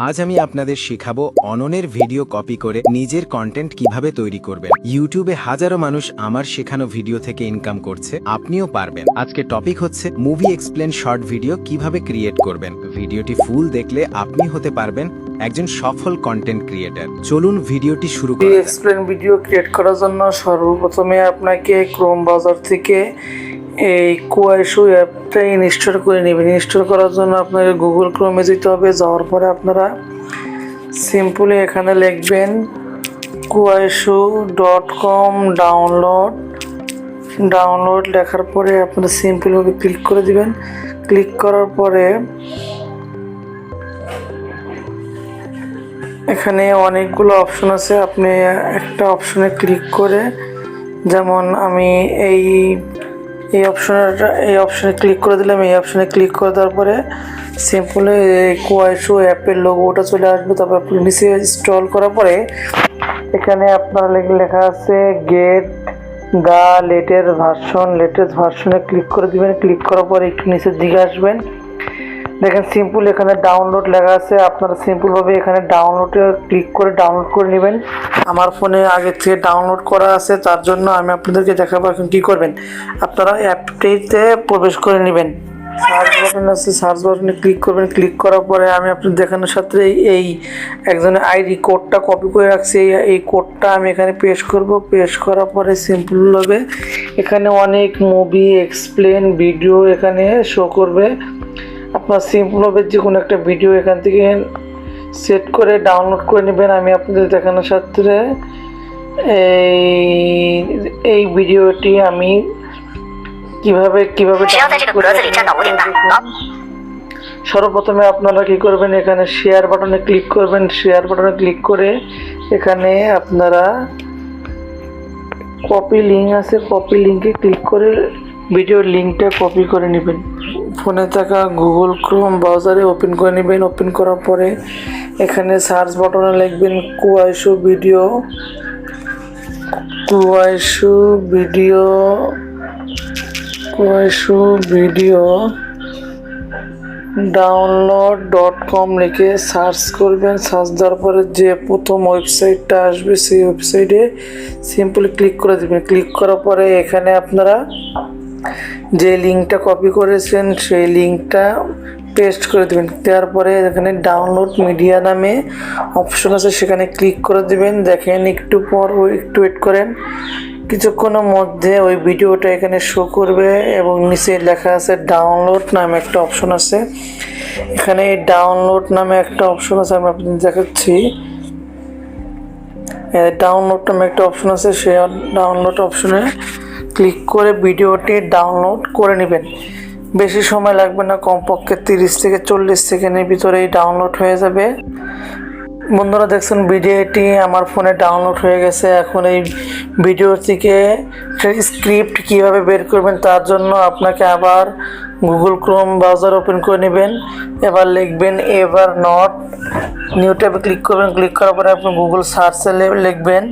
আজ আমি আপনাদের শেখাবো অননের ভিডিও কপি করে নিজের কন্টেন্ট কিভাবে তৈরি করবেন। ইউটিউবে হাজারো মানুষ আমার শেখানো ভিডিও থেকে ইনকাম করছে, আপনিও পারবেন। আজকে টপিক হচ্ছে মুভি এক্সপ্লেন শর্ট ভিডিও কিভাবে ক্রিয়েট করবেন। ভিডিওটি ফুল দেখলে আপনি হতে পারবেন একজন সফল কন্টেন্ট ক্রিয়েটর। চলুন ভিডিওটি শুরু করা যাক। এক্সপ্লেন ভিডিও ক্রিয়েট করার জন্য সর্বপ্রথমে আপনাকে ক্রোম ব্রাউজার থেকে এই কুয়াইশু অ্যাপটা ইনস্টল করে নেবেন। ইনস্টল করার জন্য আপনাকে গুগল ক্রোমে যেতে হবে। যাওয়ার পরে আপনারা সিম্পলি এখানে লিখবেন kuaishu.com ডাউনলোড লেখার পরে আপনারা সিম্পলভাবে ক্লিক করে দিবেন। ক্লিক করার পরে এখানে অনেকগুলো অপশন আছে, আপনি একটা অপশনে ক্লিক করে, যেমন আমি এই অপশনে ক্লিক করে দিলাম। এই অপশনে ক্লিক করে দেওয়ার পরে সিম্পলি কুয়াইশু অ্যাপের লোগোটা চলে আসবে। তারপর আপনি নিচে স্ক্রল করার পরে এখানে আপনার লেখা আছে গেট দ্য লেটেস্ট ভার্সনে ক্লিক করে দিবেন। ক্লিক করার পরে একটু নিচের দিকে আসবেন, দেখেন সিম্পল এখানে ডাউনলোড লেখা আছে। আপনারা সিম্পলভাবে এখানে ডাউনলোডে ক্লিক করে ডাউনলোড করে নেবেন। আমার ফোনে আগে থেকে ডাউনলোড করা আছে, তার জন্য আমি আপনাদেরকে দেখাবো এখন কী করবেন। আপনারা অ্যাপটিতে প্রবেশ করে নেবেন। সার্চ বাটন আছে, সার্চ বাটনে ক্লিক করবেন। ক্লিক করার পরে আমি আপনাদের দেখানোর সাথে এই একজনের আইডি কোডটা কপি করে রাখছি। এই কোডটা আমি এখানে পেস্ট করব। পেস্ট করার পরে সিম্পলভাবে এখানে অনেক মুভি এক্সপ্লেন ভিডিও এখানে শো করবে। আপনার সিম্পলভাবে যে কোনো একটা ভিডিও এখান থেকে সেট করে ডাউনলোড করে নেবেন। আমি আপনাদের দেখানোর সাথে এই ভিডিওটি আমি কিভাবে সর্বপ্রথমে আপনারা কি করবেন, এখানে শেয়ার বাটনে ক্লিক করবেন। শেয়ার বাটনে ক্লিক করে এখানে আপনারা কপি লিঙ্ক আছে, কপি লিঙ্কে ক্লিক করে ভিডিওর লিঙ্কটা কপি করে নেবেন। ফোনে থাকা গুগল ক্রোম ব্রাউজারে ওপেন করে নেবেন। ওপেন করার পরে এখানে সার্চ বাটনে লিখবেন কুয়াইশু ভিডিও ডাউনলোড.com লিখে সার্চ করবেন। সার্চ দেওয়ার পরে যে প্রথম ওয়েবসাইটটা আসবে সেই ওয়েবসাইটে সিম্পলি ক্লিক করে দেবেন। ক্লিক করার পরে এখানে আপনারা যে লিঙ্কটা কপি করেছেন সেই লিঙ্কটা পেস্ট করে দেবেন। দেওয়ার পরে এখানে ডাউনলোড মিডিয়া নামে অপশন আছে, সেখানে ক্লিক করে দেবেন। দেখেন একটু ওয়েট করেন, কিছুক্ষণের মধ্যে ওই ভিডিওটা এখানে শো করবে এবং নিচে লেখা আছে ডাউনলোড নামে একটা অপশন আছে। এখানে ডাউনলোড নামে একটা অপশন আছে, আমি আপনাদের দেখাচ্ছি। ডাউনলোড নামে একটা অপশন আছে, সেই ডাউনলোড অপশনে ক্লিক করে ভিডিওটি ডাউনলোড করে নেবেন। বেশি সময় লাগবে না, কমপক্ষে 30 থেকে 40 সেকেন্ডের ভিতরেই ডাউনলোড হয়ে যাবে। বন্ধুরা দেখছেন ভিডিওটি আমার ফোনে ডাউনলোড হয়ে গেছে। এখন এই ভিডিও থেকে স্ক্রিপ্ট কিভাবে বের করবেন তার জন্য আপনাকে আবার গুগল ক্রোম ব্রাউজার ওপেন করে নেবেন। এবার লিখবেন এভার নট, নিউ ট্যাবে ক্লিক করবেন। ক্লিক করার পরে আপনি গুগল সার্চে লিখবেন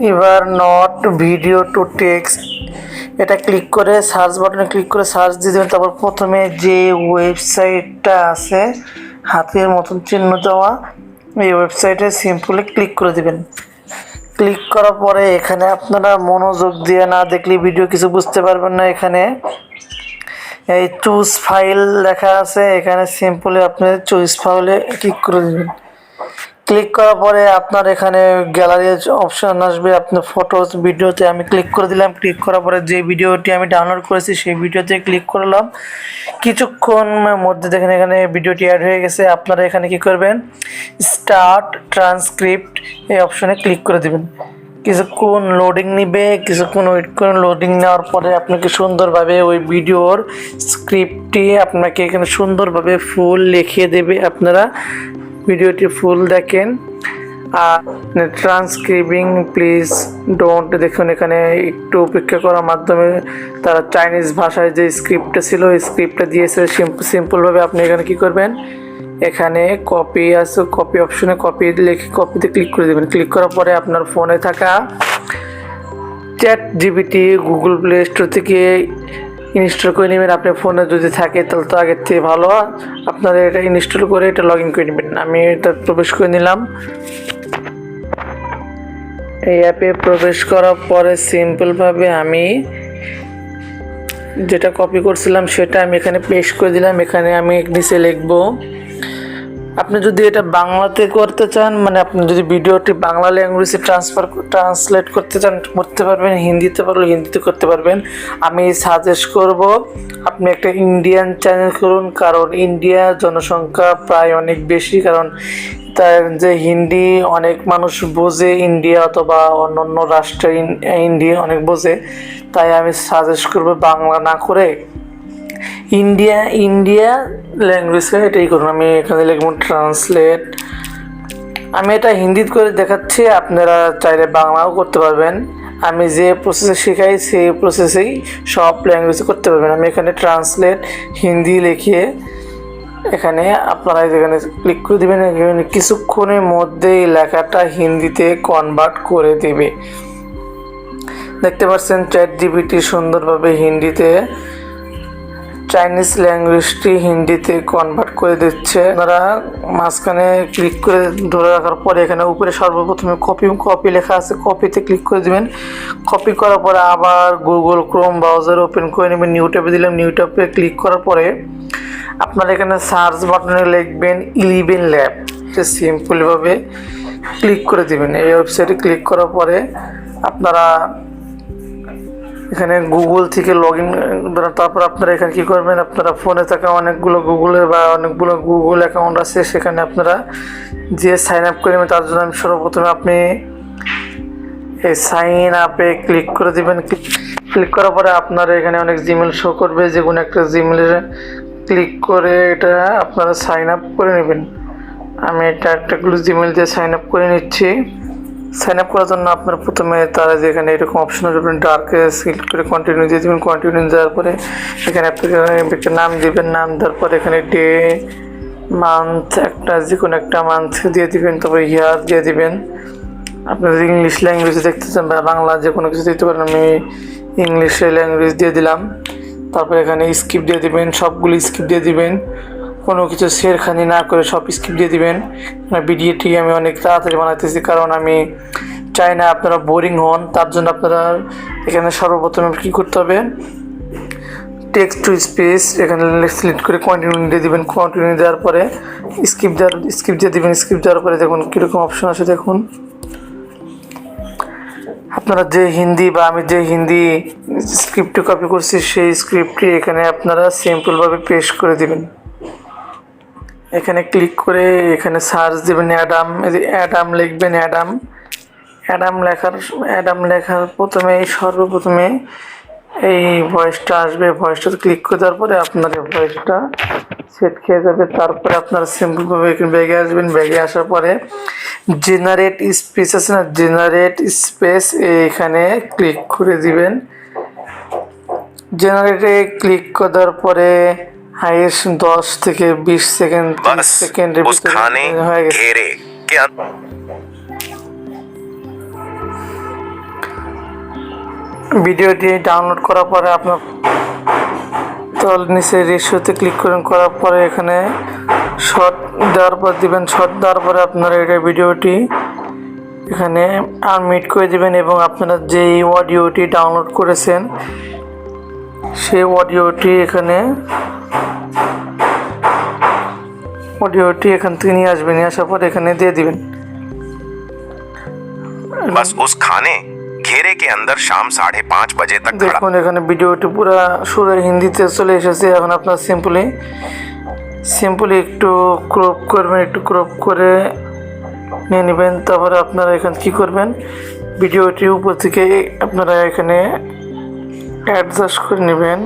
ever not video to text. এটা ক্লিক করে সার্চ বাটনে ক্লিক করে সার্চ দিয়ে দেবেন। তারপর প্রথমে যে ওয়েবসাইটটা আছে হাতের মতন চিহ্ন দেওয়া, এই ওয়েবসাইটে সিম্পলি ক্লিক করে দেবেন। ক্লিক করার পরে এখানে আপনারা মনোযোগ দিয়ে না দেখলে ভিডিও কিছু বুঝতে পারবেন না। এখানে এই চুজ ফাইল লেখা আছে, এখানে সিম্পলি আপনি চুজ ফাইলে ক্লিক করে দেবেন। ক্লিক করার পরে আপনার এখানে গ্যালারির অপশন আসবে, আপনার ফটোস ভিডিওতে আমি ক্লিক করে দিলাম। ক্লিক করার পরে যে ভিডিওটি আমি ডাউনলোড করেছি সেই ভিডিওতে ক্লিক করলাম। কিছুক্ষণের মধ্যে দেখেন এখানে ভিডিওটি অ্যাড হয়ে গেছে। আপনারা এখানে কি করবেন, স্টার্ট ট্রান্সক্রিপ্ট এই অপশনে ক্লিক করে দেবেন। কিছুক্ষণ লোডিং নিবে, কিছুক্ষণ ওয়েট করুন। লোডিং নেওয়ার পরে আপনাকে সুন্দরভাবে ওই ভিডিওর স্ক্রিপ্টটি আপনাকে এখানে সুন্দরভাবে ফুল লিখে দেবে। আপনারা ভিডিওটি ফুল দেখেন। আর ট্রান্সক্রিবিং প্লিজ ডোন্ট, দেখুন এখানে একটু অপেক্ষা করার মাধ্যমে তারা চাইনিজ ভাষায় যে স্ক্রিপ্টটা ছিল ওই স্ক্রিপ্টটা দিয়েছে। সিম্পলভাবে আপনি এখানে কি করবেন, এখানে কপি আছে, কপি অপশনে কপিতে ক্লিক করে দেবেন। ক্লিক করার পরে আপনার ফোনে থাকা chat GPT Google play store থেকে ইনস্টল করে নেবেন। আপনার ফোনে যদি থাকে তাহলে তো আগের থেকে ভালো, আপনারা এটা ইনস্টল করে এটা লগ ইন করে নেবেন। আমি এটা প্রবেশ করে নিলাম। এই অ্যাপে প্রবেশ করার পরে সিম্পলভাবে আমি যেটা কপি করছিলাম সেটা আমি এখানে পেস্ট করে দিলাম। এখানে আমি নিচে লিখবো, আপনি যদি এটা বাংলাতে করতে চান, মানে আপনি যদি ভিডিওটি বাংলা ল্যাঙ্গুয়েজে ট্রান্সলেট করতে চান করতে পারবেন, হিন্দিতে পারলে হিন্দিতে করতে পারবেন। আমি সাজেস্ট করব আপনি একটা ইন্ডিয়ান চ্যানেল করুন, কারণ ইন্ডিয়ার জনসংখ্যা প্রায় অনেক বেশি, কারণ তার যে হিন্দি অনেক মানুষ বোঝে, ইন্ডিয়া অথবা অন্যান্য রাষ্ট্রে ইন্ডিয়া অনেক বোঝে। তাই আমি সাজেস্ট করব বাংলা না করে ইন্ডিয়া ল্যাঙ্গুয়েজে এটাই করুন। আমি এখানে লিখব ট্রান্সলেট। আমি এটা হিন্দিতে করে দেখাচ্ছি, আপনারা চাইলে বাংলাও করতে পারবেন। আমি যে প্রসেসে শেখাই সেই প্রসেসেই সব ল্যাঙ্গুয়েজে করতে পারবেন। আমি এখানে ট্রান্সলেট হিন্দি লিখে এখানে আপনারা এখানে ক্লিক করে দেবেন। এখানে কিছুক্ষণের মধ্যেই লেখাটা হিন্দিতে কনভার্ট করে দেবে। দেখতে পাচ্ছেন চ্যাটজিপিটি সুন্দরভাবে হিন্দিতে চাইনিজ ল্যাঙ্গুয়েজটি হিন্দিতে কনভার্ট করে দিচ্ছে। আপনারা মাঝখানে ক্লিক করে ধরে রাখার পরে এখানে উপরে সর্বপ্রথমে কপি লেখা আছে, কপিতে ক্লিক করে দেবেন। কপি করার পরে আবার গুগল ক্রোম ব্রাউজার ওপেন করে নেবেন। নিউ ট্যাবে দিলাম। নিউ ট্যাবে ক্লিক করার পরে আপনারা এখানে সার্চ বাটনে লিখবেন 11 ল্যাব। এটা সিম্পলভাবে ক্লিক করে দেবেন। এই ওয়েবসাইটে ক্লিক করার পরে আপনারা এখানে গুগল থেকে লগ ইন, তারপর আপনারা এখানে কী করবেন, আপনারা ফোনে থাকা অনেকগুলো গুগল অ্যাকাউন্ট আছে, সেখানে আপনারা যে সাইন আপ করে নেবেন। তার জন্য আমি সর্বপ্রথমে আপনি এই সাইন আপে ক্লিক করে দেবেন। ক্লিক করার পরে আপনারা এখানে অনেক জিমেল শো করবে, যে কোনো একটা জিমেলে ক্লিক করে এটা আপনারা সাইন আপ করে নেবেন। আমি এটা একটা জিমেল দিয়ে সাইন আপ করে নিচ্ছি। সাইন আপ করার জন্য আপনার প্রথমে তারা যেখানে এরকম অপশন আসবেন, ডার্কে সিলেক্ট করে কন্টিনিউ দিয়ে দেবেন। কন্টিনিউ দেওয়ার পরে এখানে আপনি একটা নাম দেবেন। নাম দেওয়ার পরে এখানে ডে, মান্থ, একটা যে কোনো একটা মান্থ দিয়ে দিবেন। তারপরে ইয়ার দিয়ে দিবেন। আপনি যদি ইংলিশ ল্যাঙ্গুয়েজে দেখতে চান বা বাংলা যে কোনো কিছু দিতে পারেন, আমি ইংলিশে ল্যাঙ্গুয়েজ দিয়ে দিলাম। তারপরে এখানে স্কিপ দিয়ে দিবেন, সবগুলো স্কিপ দিয়ে দিবেন, কোনো কিছু ছেড়খানি না করে সব স্কিপ দিয়ে দিবেন। ভিডিওটি আমি অনেক তাড়াতাড়ি বানাইতেছি, কারণ আমি চাই না আপনারা বোরিং হন। তার জন্য আপনারা এখানে সর্বপ্রথমে কী করতে হবে, টেক্সট টু স্পেস এখানে সিলেক্ট করে কন্টিনিউ দিয়ে দিবেন। কন্টিনিউ দেওয়ার পরে স্কিপ দিয়ে দিবেন। স্কিপ দেওয়ার পরে দেখুন কীরকম অপশন আছে। দেখুন আপনারা যে হিন্দি বা আমি যে হিন্দি স্ক্রিপ্টটি কপি করছি সেই স্ক্রিপ্টটি এখানে আপনারা সিম্পলভাবে পেস্ট করে দিবেন। এখানে ক্লিক করে এখানে সার্চ দেবেন অ্যাডাম লিখবেন। অ্যাডাম লেখার সর্বপ্রথমে এই ভয়েসটা আসবে। ভয়েসটা ক্লিক করে দেওয়ার পরে আপনার এই ভয়েসটা সেট খেয়ে যাবে। তারপরে আপনারা সিম্পলভাবে এখানে ব্যাগে আসবেন। ব্যাগে আসার পরে জেনারেট স্পেস আছে না, জেনারেট স্পেস এখানে ক্লিক করে দিবেন। জেনারেটে ক্লিক করে দেওয়ার পরে হাইয়েস্ট 10 থেকে 20 সেকেন্ডের ভিতরে হয়ে গেছে। ভিডিওটি ডাউনলোড করার পরে আপনার তল নিচে রেশিওতে ক্লিক করার পরে এখানে শর্ট দেওয়ার পর দিবেন। শর্ট দেওয়ার পরে আপনারা এটা ভিডিওটি এখানে আনমিউট করে দিবেন এবং আপনারা যেই অডিওটি ডাউনলোড করেছেন সেই অডিওটি এখান থেকে নিয়ে আসবেন। নিয়ে আসার পর এখানে দিয়ে দিবেন। बस उस खाने घेरे के अंदर शाम 5:30 बजे तक দেখুন এখানে ভিডিওটি পুরো সুরে হিন্দিতে চলে এসেছে। এখন আপনার সিম্পলি একটু ক্রপ করবেন, একটু ক্রপ করে নিয়ে নেবেন। তারপরে আপনারা এখানে কী করবেন, ভিডিওটি উপর থেকে আপনারা এখানে অ্যাডজাস্ট করে নেবেন।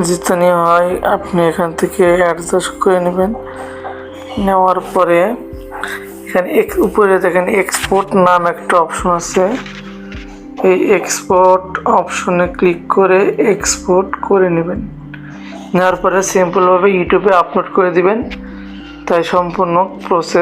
যেখানে হয় আপনি এখান থেকে অ্যাডজাস্ট করে নেবেন। নেওয়ার পরে এখানে উপরে দেখেন এক্সপোর্ট নাম একটা অপশন আছে। এই এক্সপোর্ট অপশনে ক্লিক করে এক্সপোর্ট করে নেবেন। নেওয়ার পরে সিম্পলভাবে ইউটিউবে আপলোড করে দিবেন। তাই সম্পূর্ণ প্রসেস